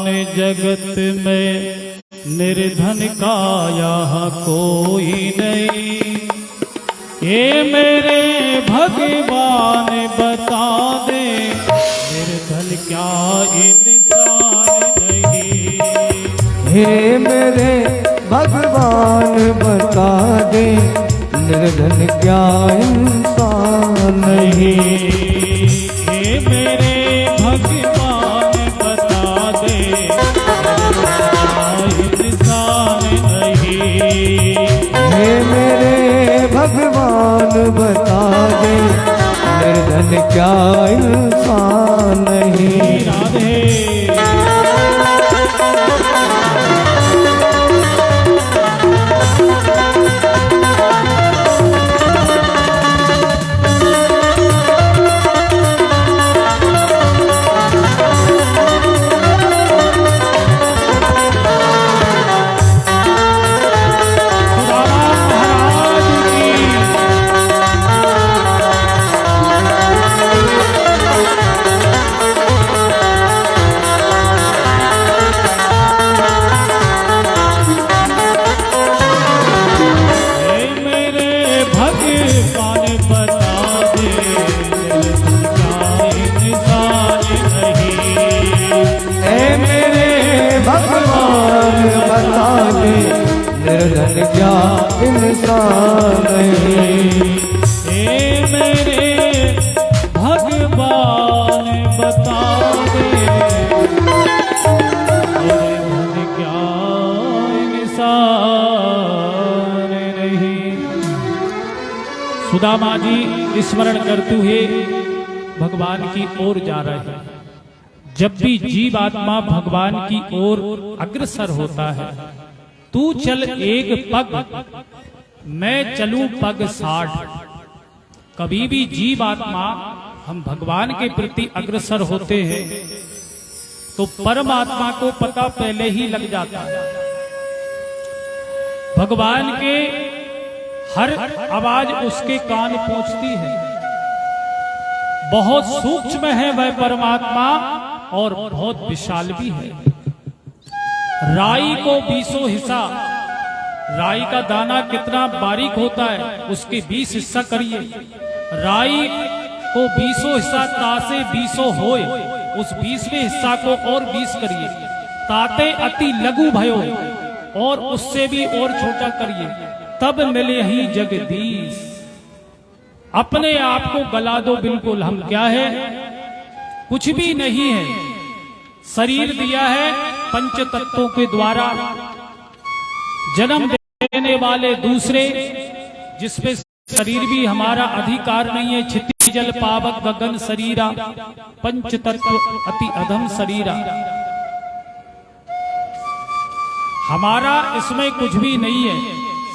भगवान जगत में निर्धन का यहाँ कोई नहीं। ये मेरे भगवान बता दे निर्धन क्या इंसान नहीं। हे मेरे भगवान बता दे निर्धन क्या इंसान नहीं। हे मेरे भगवान बता दे इंसान नहीं। हे मेरे भगवान बता दे निर्धन क्या इंसान नहीं। राधे निर्धन क्या इंसान नहीं। हे मेरे भगवान बता दे निर्धन क्या इंसान नहीं। सुदामा जी स्मरण करते हुए भगवान की ओर जा रहे हैं। जब भी जीव आत्मा भगवान की ओर अग्रसर होता है, तू चल एक पग मैं चलूं पग 60। कभी भी जीव आत्मा हम भगवान के प्रति अग्रसर होते हैं तो परमात्मा को पता पहले ही लग जाता है। भगवान के हर आवाज उसके कान पहुंचती है। बहुत सूक्ष्म है वह परमात्मा और बहुत विशाल भी है। राई को 20 हिस्सा, राई का दाना कितना बारीक होता है उसके 20 हिस्सा करिए। राई को 20 हिस्सा तासे 20 होए, उस 20वें हिस्सा को और 20 करिए। ताते अति लघु भयो और उससे भी और छोटा करिए, तब मिले ही जगदीश। अपने आप को गला दो बिल्कुल। हम क्या है? कुछ भी नहीं है। शरीर दिया है पंच तत्वों के द्वारा, जन्म देने वाले दूसरे, जिसपे शरीर भी हमारा अधिकार नहीं है। क्षिति जल पावक गगन शरीरा, पंच तत्व अति अधम शरीरा। हमारा इसमें कुछ भी नहीं है,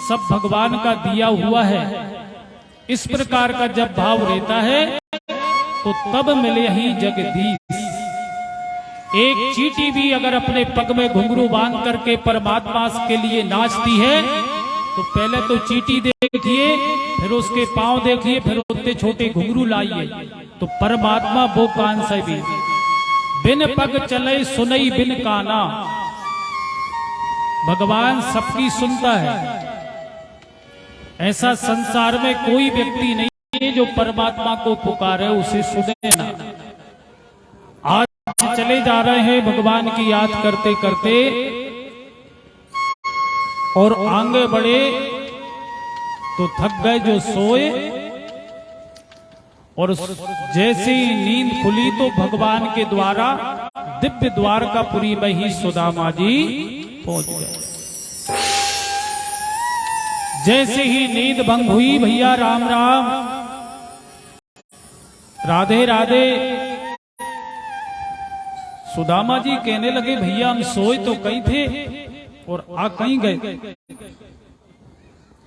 सब भगवान का दिया हुआ है। इस प्रकार का जब भाव रहता है तो तब मिले ही जगदीश। एक चींटी भी अगर अपने पग में घुंघरू बांध करके परमात्मा के लिए नाचती है तो पहले तो चींटी देखिए, फिर उसके पांव देखिए, फिर उतने छोटे घुंघरू लाइए। तो परमात्मा वो कान से भी बिन पग चले सुनई बिन काना। भगवान सबकी सुनता है। ऐसा संसार में कोई व्यक्ति नहीं है जो परमात्मा को पुकारे उसे सुने ना। आज चले जा रहे हैं भगवान की याद करते करते और आगे बढ़े तो थक गए जो सोए, और जैसे ही नींद खुली तो भगवान के द्वारा दिव्य द्वारकापुरी में ही सुदामा जी पहुंच गए। जैसे ही नींद भंग हुई, भैया राम राम, राधे राधे, सुदामा जी कहने लगे भैया हम सोए तो कहीं थे और आ कहीं गए।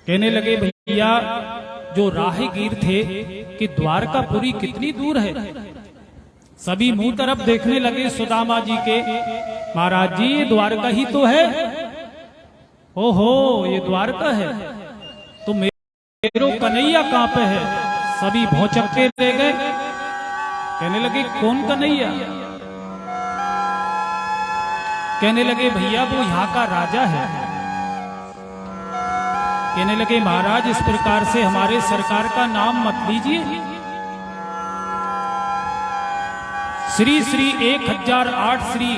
कहने लगे भैया जो राहगीर थे कि द्वारकापुरी कितनी दूर है। सभी मुंह तरफ देखने लगे सुदामा जी के। महाराज जी ये द्वारका ही तो है। ओहो ये द्वारका है तो मेरो कन्हैया कहां पे है। सभी भौचक्के रह गए। कहने लगे कौन कन्हैया। कहने लगे भैया वो यहाँ का राजा है। कहने लगे महाराज इस प्रकार से हमारे सरकार का नाम मत लीजिए। श्री श्री 1008 श्री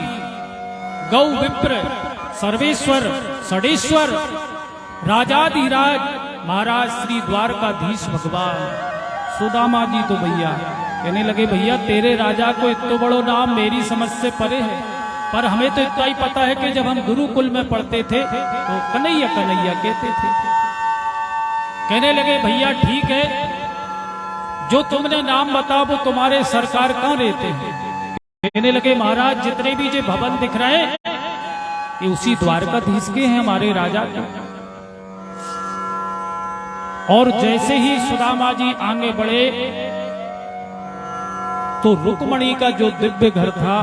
गौ विप्र सर्वेश्वर षडेश्वर राजाधिराज महाराज श्री द्वारकाधीश भगवान सुदामा जी तो भैया कहने लगे भैया तेरे राजा को इतना बड़ो नाम मेरी समझ से परे है, पर हमें तो इतना ही पता है कि जब हम गुरुकुल में पढ़ते थे तो कन्हैया कन्हैया कहते थे। कहने लगे भैया ठीक है, जो तुमने नाम बता वो तुम्हारे सरकार कहाँ रहते हैं। कहने लगे महाराज जितने भी जो भवन दिख रहे हैं ये उसी द्वारकाधीश के हैं हमारे राजा के। और जैसे ही सुदामा जी आगे बढ़े तो रुक्मणी का जो दिव्य घर था,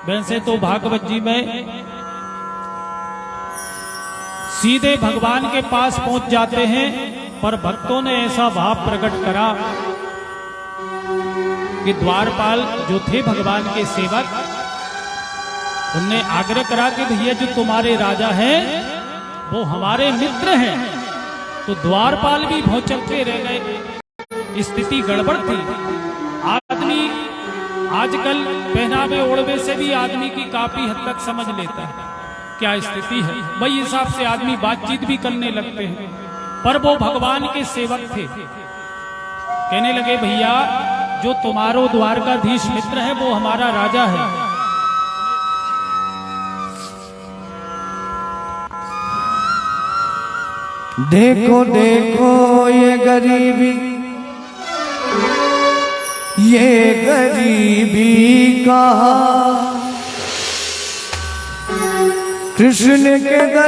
वैसे तो भागवत जी में सीधे भगवान के पास पहुंच जाते हैं, पर भक्तों ने ऐसा भाव प्रकट करा कि द्वारपाल जो थे भगवान के सेवक, उनने आग्रह करा कि भैया जो तुम्हारे राजा हैं वो हमारे मित्र हैं। तो द्वारपाल भी भौचक्के रह गए, स्थिति गड़बड़ थी। आदमी आजकल पहनावे ओढ़वे से भी आदमी की काफी हद तक समझ लेता है क्या स्थिति है, वही हिसाब से आदमी बातचीत भी करने लगते हैं। पर वो भगवान के सेवक थे। कहने लगे भैया जो तुम्हारो द्वारकाधीश मित्र है वो हमारा राजा है। देखो देखो ये गरीबी का कृष्ण के